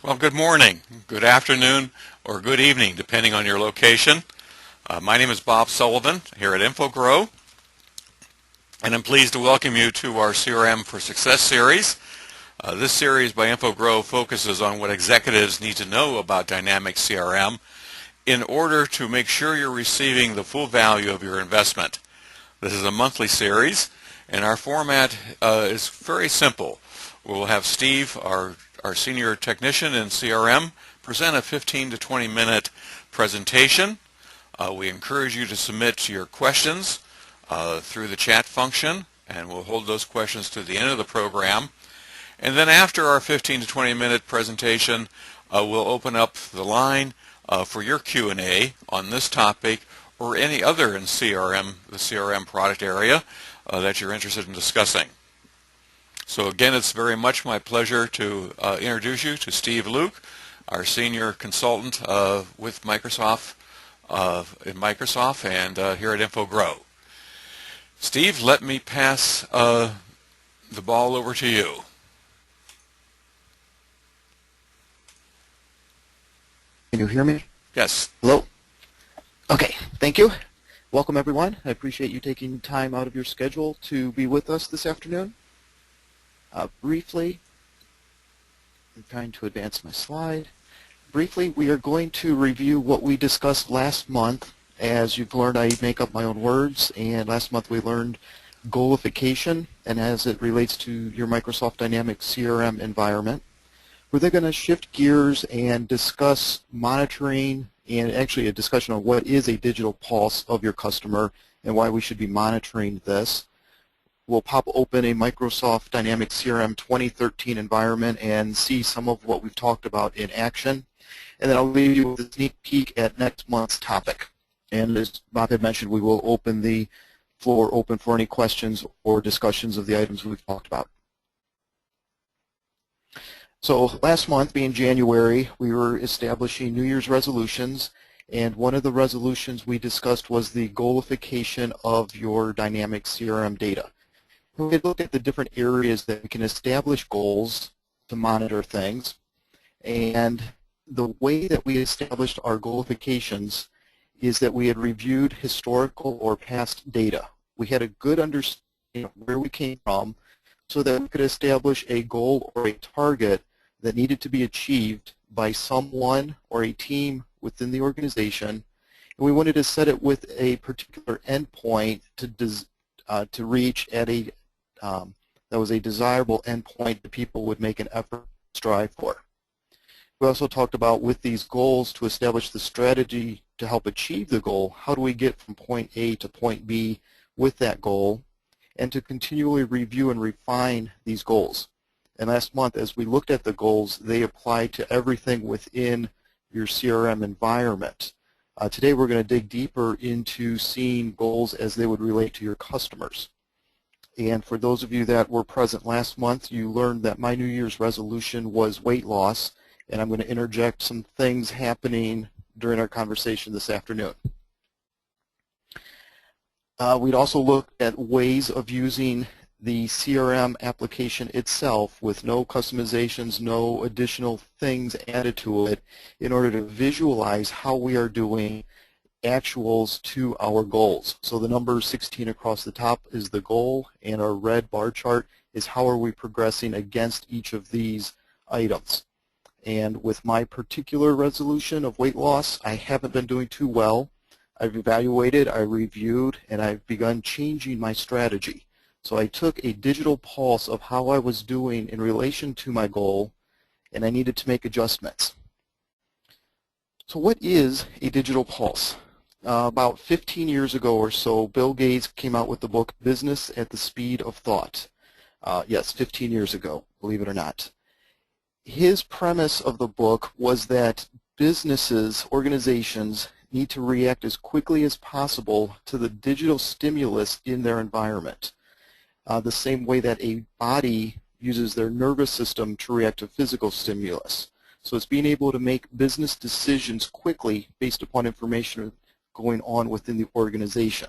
Well, good morning, good afternoon, or good evening, depending on your location. My name is Bob Sullivan here at InfoGrow, and I'm pleased to welcome you to our CRM for Success series. This series by InfoGrow focuses on what executives need to know about dynamic CRM in order to make sure you're receiving the full value of your investment. This is a monthly series, and our format is very simple. We'll have Steve, our senior technician in CRM, present a 15 to 20 minute presentation. We encourage you to submit your questions through the chat function, and we'll hold those questions to the end of the program. And then after our 15 to 20 minute presentation, we'll open up the line for your Q&A on this topic or any other in CRM, the CRM product area that you're interested in discussing. So again, it's very much my pleasure to introduce you to Steve Luke, our senior consultant with Microsoft and here at InfoGrow. Steve, let me pass the ball over to you. Can you hear me? Yes. Hello? Okay, thank you. Welcome everyone. I appreciate you taking time out of your schedule to be with us this afternoon. Briefly, I'm trying to advance my slide. Briefly, we are going to review what we discussed last month. As you've learned, I make up my own words, and last month we learned goalification, and as it relates to your Microsoft Dynamics CRM environment. We're then going to shift gears and discuss monitoring and actually a discussion on what is a digital pulse of your customer and why we should be monitoring this. We'll pop open a Microsoft Dynamics CRM 2013 environment and see some of what we've talked about in action. And then I'll leave you with a sneak peek at next month's topic. And as Bob had mentioned, we will open the floor open for any questions or discussions of the items we've talked about. So last month, being January, we were establishing New Year's resolutions, and one of the resolutions we discussed was the goalification of your dynamic CRM data. We looked at the different areas that we can establish goals to monitor things, and the way that we established our goalifications is that we had reviewed historical or past data. We had a good understanding of where we came from so that we could establish a goal or a target that needed to be achieved by someone or a team within the organization, and we wanted to set it with a particular endpoint to reach at a that was a desirable endpoint that people would make an effort to strive for. We also talked about with these goals to establish the strategy to help achieve the goal. How do we get from point A to point B with that goal, and to continually review and refine these goals. And last month, as we looked at the goals, they apply to everything within your CRM environment. Today we're going to dig deeper into seeing goals as they would relate to your customers. And for those of you that were present last month, you learned that my New Year's resolution was weight loss, and I'm going to interject some things happening during our conversation this afternoon. We'd also look at ways of using the CRM application itself with no customizations, no additional things added to it in order to visualize how we are doing actuals to our goals. So the number 16 across the top is the goal, and our red bar chart is how are we progressing against each of these items. And with my particular resolution of weight loss, I haven't been doing too well. I've evaluated, I reviewed, and I've begun changing my strategy. So I took a digital pulse of how I was doing in relation to my goal, and I needed to make adjustments. So what is a digital pulse? About 15 years ago or so, Bill Gates came out with the book Business at the Speed of Thought. Yes, 15 years ago, believe it or not. His premise of the book was that businesses, organizations, need to react as quickly as possible to the digital stimulus in their environment. The same way that a body uses their nervous system to react to physical stimulus. So it's being able to make business decisions quickly based upon information going on within the organization.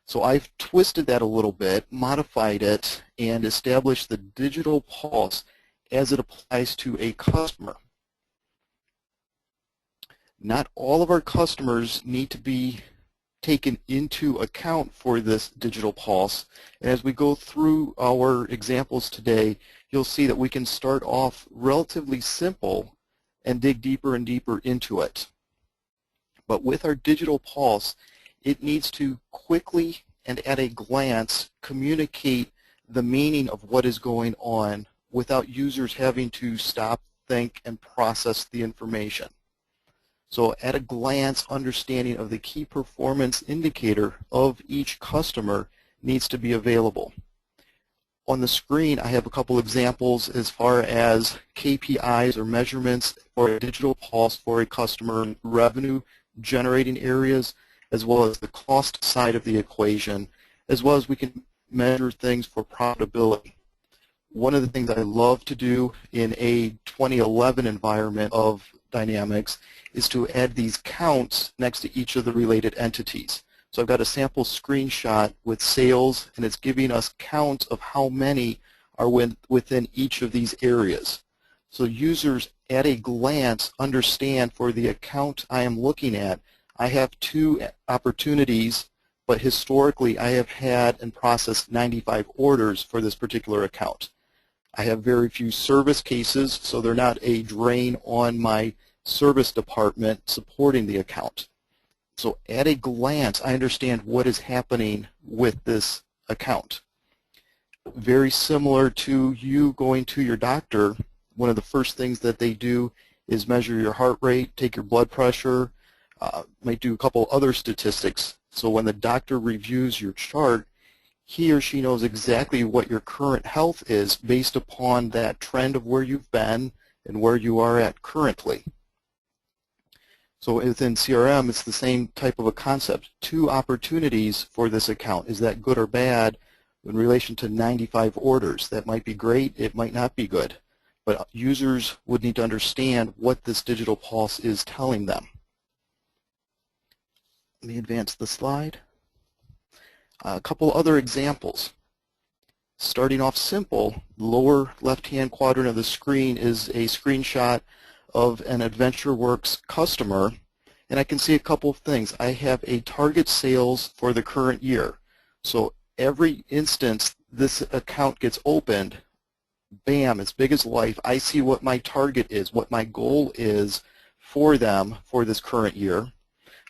So I've twisted that a little bit, modified it, and established the digital pulse as it applies to a customer. Not all of our customers need to be taken into account for this digital pulse. And as we go through our examples today, you'll see that we can start off relatively simple and dig deeper and deeper into it. But with our digital pulse, it needs to quickly and at a glance communicate the meaning of what is going on without users having to stop, think, and process the information. So at a glance, understanding of the key performance indicator of each customer needs to be available. On the screen, I have a couple examples as far as KPIs or measurements for a digital pulse for a customer in revenue generating areas, as well as the cost side of the equation, as well as we can measure things for profitability. One of the things I love to do in a 2011 environment of Dynamics is to add these counts next to each of the related entities. So I've got a sample screenshot with sales, and it's giving us counts of how many are within each of these areas. So users at a glance understand for the account I am looking at, I have 2 opportunities, but historically I have had and processed 95 orders for this particular account. I have very few service cases, so they're not a drain on my service department supporting the account. So at a glance, I understand what is happening with this account. Very similar to you going to your doctor, one of the first things that they do is measure your heart rate, take your blood pressure, might do a couple other statistics. So when the doctor reviews your chart, he or she knows exactly what your current health is based upon that trend of where you've been and where you are at currently. So within CRM, it's the same type of a concept. 2 opportunities for this account. Is that good or bad in relation to 95 orders? That might be great. It might not be good. But users would need to understand what this digital pulse is telling them. Let me advance the slide. A couple other examples. Starting off simple, lower left-hand quadrant of the screen is a screenshot of an AdventureWorks customer, and I can see a couple of things. I have a target sales for the current year. So every instance this account gets opened, bam, it's big as life. I see what my target is, what my goal is for them for this current year.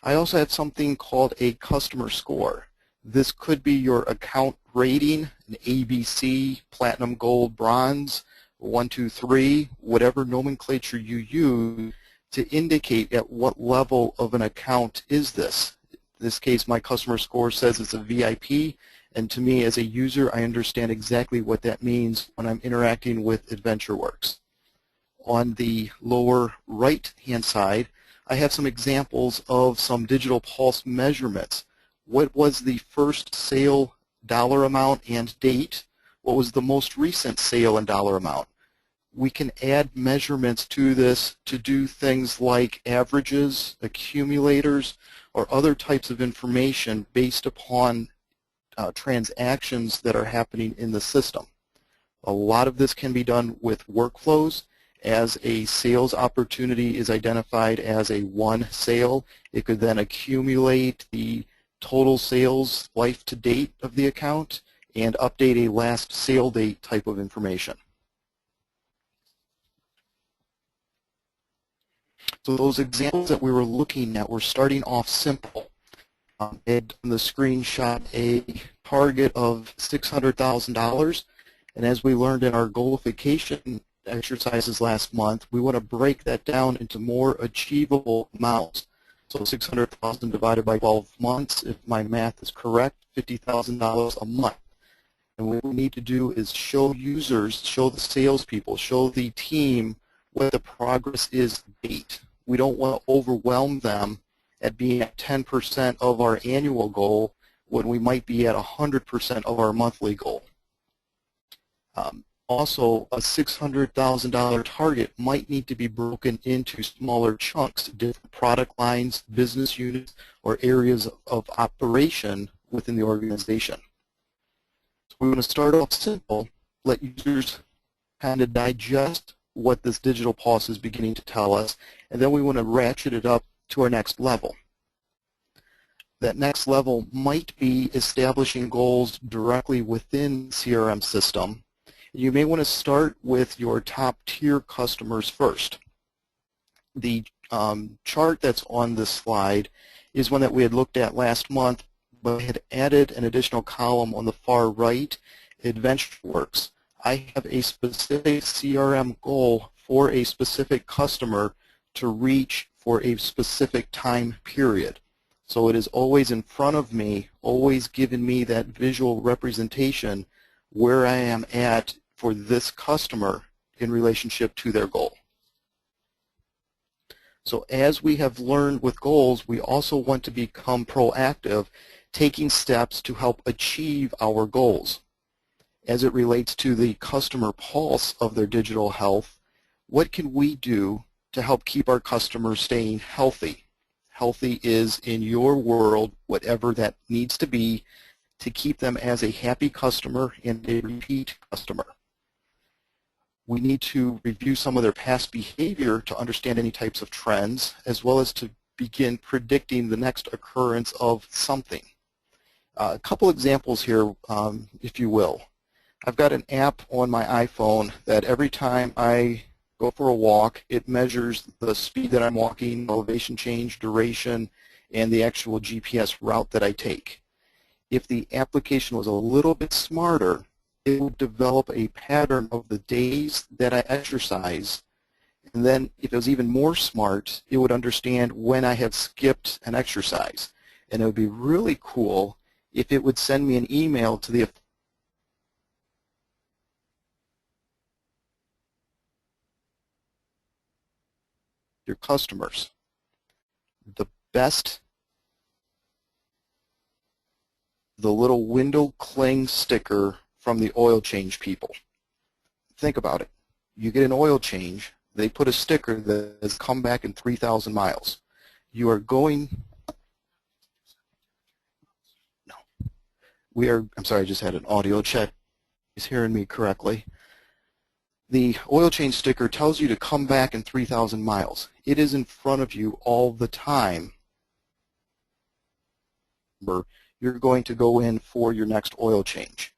I also have something called a customer score. This could be your account rating, an ABC, platinum, gold, bronze, 1, 2, 3, whatever nomenclature you use to indicate at what level of an account is this. In this case, my customer score says it's a VIP, and to me as a user, I understand exactly what that means when I'm interacting with AdventureWorks. On the lower right-hand side, I have some examples of some digital pulse measurements. What was the first sale dollar amount and date? What was the most recent sale and dollar amount? We can add measurements to this to do things like averages, accumulators, or other types of information based upon transactions that are happening in the system. A lot of this can be done with workflows. As a sales opportunity is identified as a 1 sale, it could then accumulate the total sales life to date of the account and update a last sale date type of information. So those examples that we were looking at were starting off simple. And on the screenshot a target of $600,000, and as we learned in our goalification exercises last month, we want to break that down into more achievable amounts. So 600,000 divided by 12 months, if my math is correct, $50,000 a month. And what we need to do is show users, show the salespeople, show the team what the progress is to date. We don't want to overwhelm them at being at 10% of our annual goal when we might be at 100% of our monthly goal. Also, a $600,000 target might need to be broken into smaller chunks, different product lines, business units, or areas of operation within the organization. So we want to start off simple, let users kind of digest what this digital pulse is beginning to tell us, and then we want to ratchet it up to our next level. That next level might be establishing goals directly within the CRM system. You may want to start with your top tier customers first. The chart that's on this slide is one that we had looked at last month, but had added an additional column on the far right, AdventureWorks. I have a specific CRM goal for a specific customer to reach for a specific time period. So it is always in front of me, always giving me that visual representation where I am at for this customer in relationship to their goal. So as we have learned with goals, we also want to become proactive, taking steps to help achieve our goals. As it relates to the customer pulse of their digital health, what can we do to help keep our customers staying healthy? Healthy is, in your world, whatever that needs to be to keep them as a happy customer and a repeat customer. We need to review some of their past behavior to understand any types of trends, as well as to begin predicting the next occurrence of something. A couple examples here, if you will. I've got an app on my iPhone that every time I go for a walk, it measures the speed that I'm walking, elevation change, duration, and the actual GPS route that I take. If the application was a little bit smarter, it would develop a pattern of the days that I exercise, and then if it was even more smart, it would understand when I have skipped an exercise. And it would be really cool if it would send me an email to the your customers. The little window cling sticker from the oil change people. Think about it. You get an oil change, they put a sticker that has come back in 3,000 miles. You are going, I'm sorry, I just had an audio check. He's hearing me correctly. The oil change sticker tells you to come back in 3,000 miles. It is in front of you all the time. You're going to go in for your next oil change.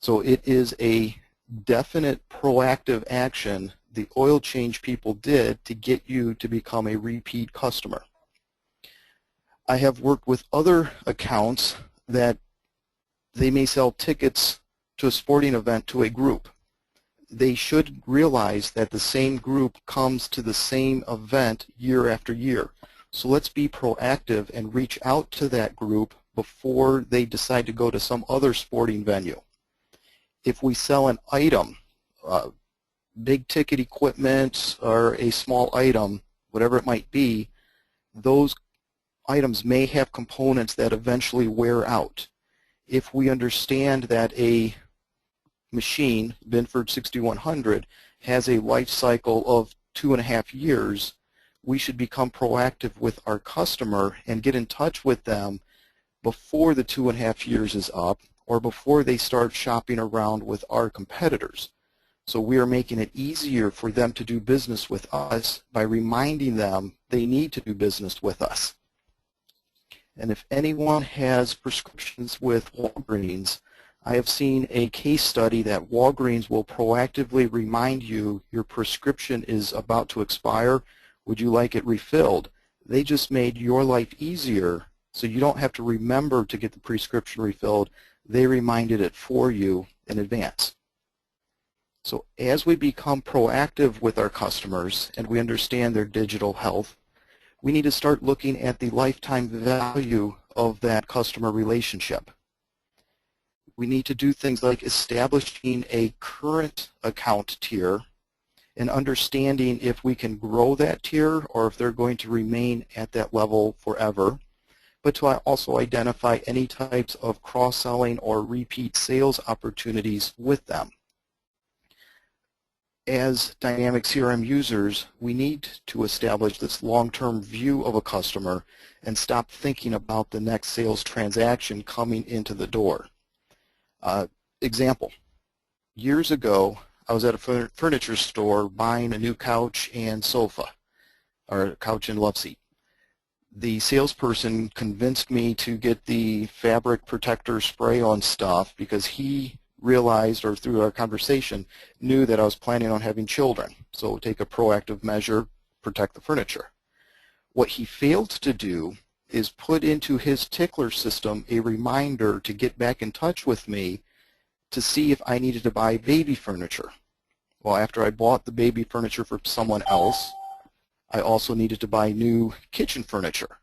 So it is a definite proactive action the oil change people did to get you to become a repeat customer. I have worked with other accounts that they may sell tickets to a sporting event to a group. They should realize that the same group comes to the same event year after year. So let's be proactive and reach out to that group before they decide to go to some other sporting venue. If we sell an item, big ticket equipment or a small item, whatever it might be, those items may have components that eventually wear out. If we understand that a machine, Binford 6100, has a life cycle of 2.5 years, we should become proactive with our customer and get in touch with them before the 2.5 years is up or before they start shopping around with our competitors. So we are making it easier for them to do business with us by reminding them they need to do business with us. And if anyone has prescriptions with Walgreens, I have seen a case study that Walgreens will proactively remind you your prescription is about to expire. Would you like it refilled? They just made your life easier so you don't have to remember to get the prescription refilled. They reminded it for you in advance. So as we become proactive with our customers and we understand their digital health, we need to start looking at the lifetime value of that customer relationship. We need to do things like establishing a current account tier and understanding if we can grow that tier or if they're going to remain at that level forever, but to also identify any types of cross-selling or repeat sales opportunities with them. As dynamic CRM users, we need to establish this long-term view of a customer and stop thinking about the next sales transaction coming into the door. Example, years ago, I was at a furniture store buying a new couch and sofa, or couch and love seat. the salesperson convinced me to get the fabric protector spray-on stuff because he realized, or through our conversation, knew that I was planning on having children. So take a proactive measure, protect the furniture. What he failed to do is put into his tickler system a reminder to get back in touch with me to see if I needed to buy baby furniture. Well, after I bought the baby furniture for someone else, I also needed to buy new kitchen furniture.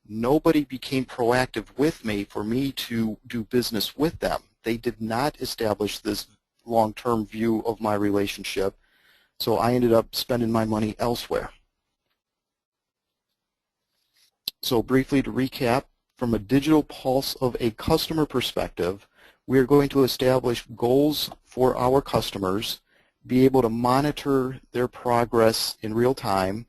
Nobody became proactive with me for me to do business with them. They did not establish this long-term view of my relationship, so I ended up spending my money elsewhere. So briefly to recap, from a digital pulse of a customer perspective, we are going to establish goals for our customers, be able to monitor their progress in real time,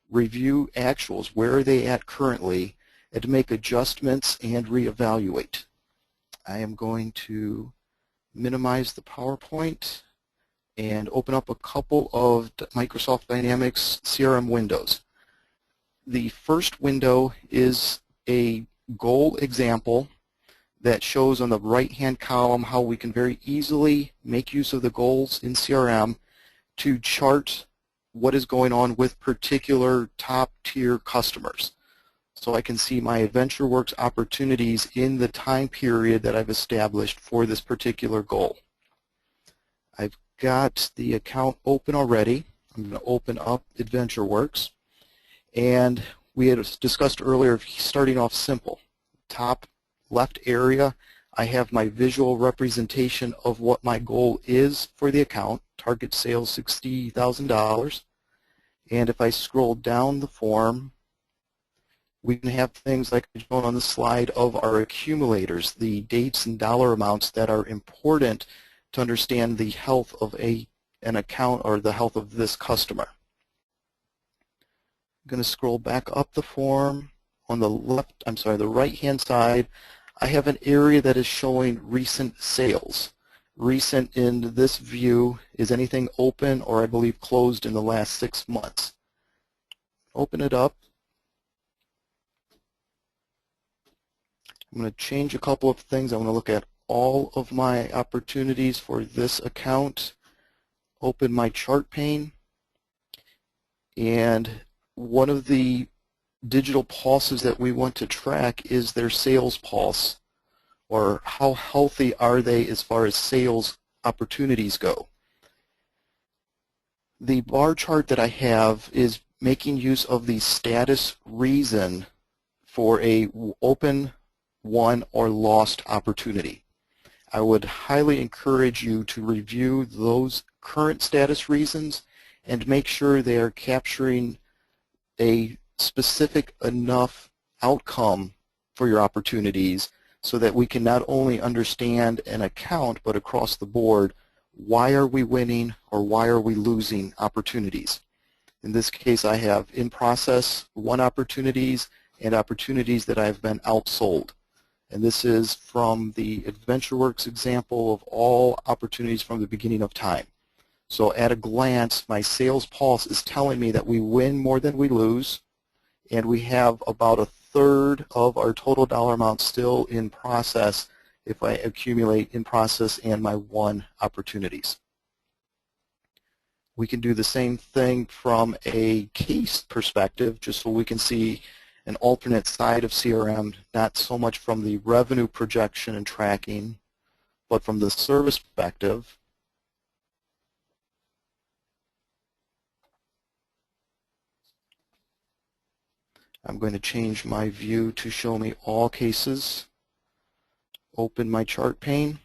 review actuals, where are they at currently, and to make adjustments and reevaluate. I am going to minimize the PowerPoint and open up a couple of Microsoft Dynamics CRM windows. The first window is a goal example that shows on the right-hand column how we can very easily make use of the goals in CRM to chart what is going on with particular top-tier customers. So I can see my AdventureWorks opportunities in the time period that I've established for this particular goal. I've got the account open already. I'm going to open up AdventureWorks. And we had discussed earlier starting off simple. Top left area, I have my visual representation of what my goal is for the account, target sales $60,000. And if I scroll down the form, we can have things like shown on the slide of our accumulators, the dates and dollar amounts that are important to understand the health of an account or the health of this customer. I'm going to scroll back up the form. On the the right-hand side, I have an area that is showing recent sales. Recent in this view is anything open or I believe closed in the last 6 months. Open it up. I'm going to change a couple of things. I want to look at all of my opportunities for this account. Open my chart pane. And one of the digital pulses that we want to track is their sales pulse, or how healthy are they as far as sales opportunities go. The bar chart that I have is making use of the status reason for a open, won, or lost opportunity. I would highly encourage you to review those current status reasons and make sure they are capturing a specific enough outcome for your opportunities so that we can not only understand an account but across the board, why are we winning or why are we losing opportunities. In this case, I have in process won opportunities and opportunities that I've been outsold. And this is from the AdventureWorks example of all opportunities from the beginning of time. So at a glance, my sales pulse is telling me that we win more than we lose, and we have about a third of our total dollar amount still in process if I accumulate in process and my won opportunities. We can do the same thing from a case perspective, just so we can see an alternate side of CRM, not so much from the revenue projection and tracking, but from the service perspective. I'm going to change my view to show me all cases. Open my chart pane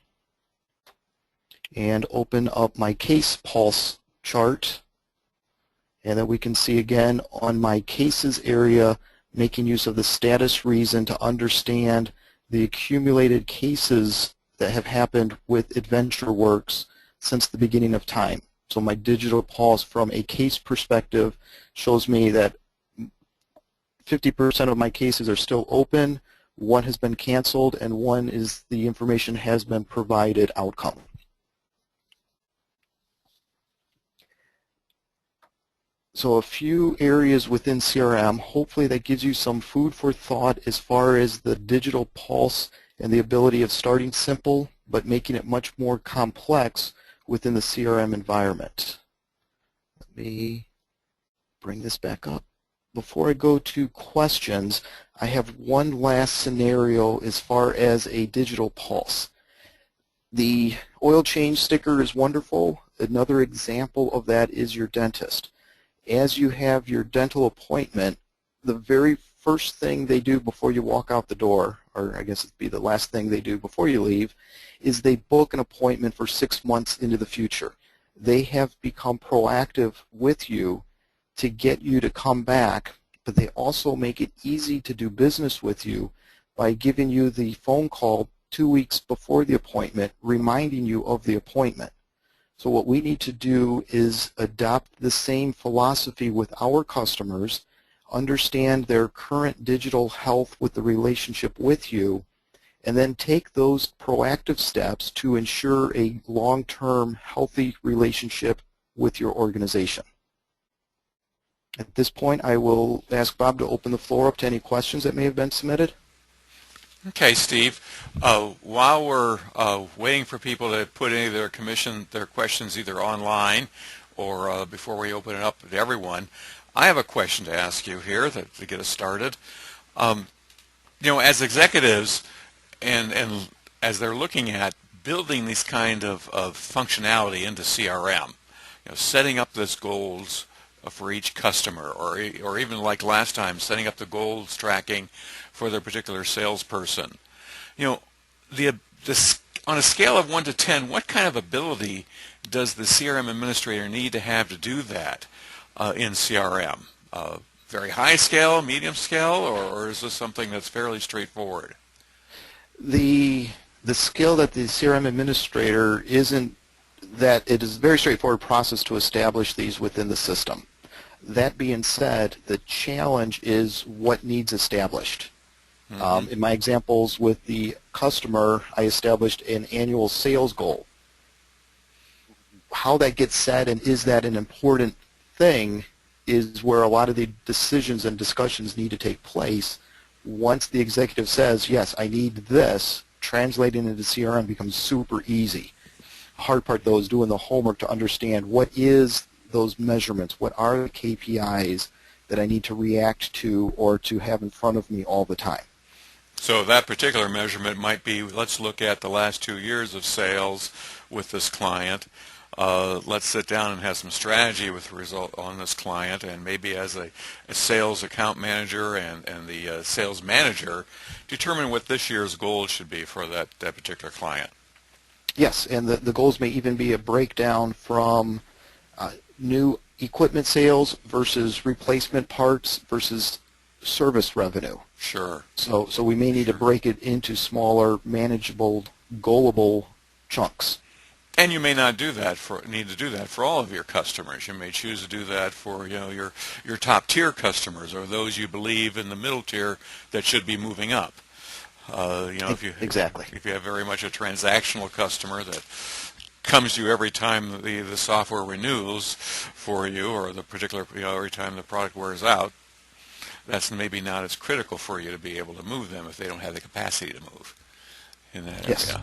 and open up my case pulse chart. And then we can see again on my cases area making use of the status reason to understand the accumulated cases that have happened with AdventureWorks since the beginning of time. So my digital pulse from a case perspective shows me that 50% of my cases are still open, one has been canceled, and one is the information has been provided outcome. So a few areas within CRM, hopefully that gives you some food for thought as far as the digital pulse and the ability of starting simple but making it much more complex within the CRM environment. Let me bring this back up. Before I go to questions, I have one last scenario as far as a digital pulse. The oil change sticker is wonderful. Another example of that is your dentist. As you have your dental appointment, the very first thing they do before you walk out the door, or I guess it'd be the last thing they do before you leave, is they book an appointment for 6 months into the future. They have become proactive with you to get you to come back, but they also make it easy to do business with you by giving you the phone call 2 weeks before the appointment, reminding you of the appointment. So what we need to do is adopt the same philosophy with our customers, understand their current digital health with the relationship with you, and then take those proactive steps to ensure a long-term healthy relationship with your organization. At this point, I will ask Bob to open the floor up to any questions that may have been submitted. Okay, Steve. While we're waiting for people to put any of their questions either online or before we open it up to everyone, I have a question to ask you here to get us started. As executives and as they're looking at building these kind of functionality into CRM, setting up those goals for each customer, or even like last time, setting up the goals tracking for their particular salesperson. On a scale of 1 to 10, what kind of ability does the CRM administrator need to have to do that in CRM? Very high scale, medium scale, or is this something that's fairly straightforward? The skill that the CRM administrator isn't that it is a very straightforward process to establish these within the system. That being said, the challenge is what needs established. In my examples with the customer, I established an annual sales goal. How that gets set and is that an important thing is where a lot of the decisions and discussions need to take place. Once the executive says, yes, I need this, translating into CRM becomes super easy. Hard part, though, is doing the homework to understand what is those measurements, what are the KPIs that I need to react to or to have in front of me all the time. So that particular measurement might be, let's look at the last 2 years of sales with this client. Let's sit down and have some strategy with the result on this client, and maybe as a sales account manager and the sales manager, determine what this year's goals should be for that particular client. Yes, and the goals may even be a breakdown from new equipment sales versus replacement parts versus service revenue. Sure. So we may need to break it into smaller, manageable, goalable chunks. And you may not need to do that for all of your customers. You may choose to do that for your top tier customers, or those you believe in the middle tier that should be moving up. Exactly. If you have very much a transactional customer that comes to you every time the software renews for you, or the particular every time the product wears out, that's maybe not as critical for you to be able to move them if they don't have the capacity to move in that Yes. area.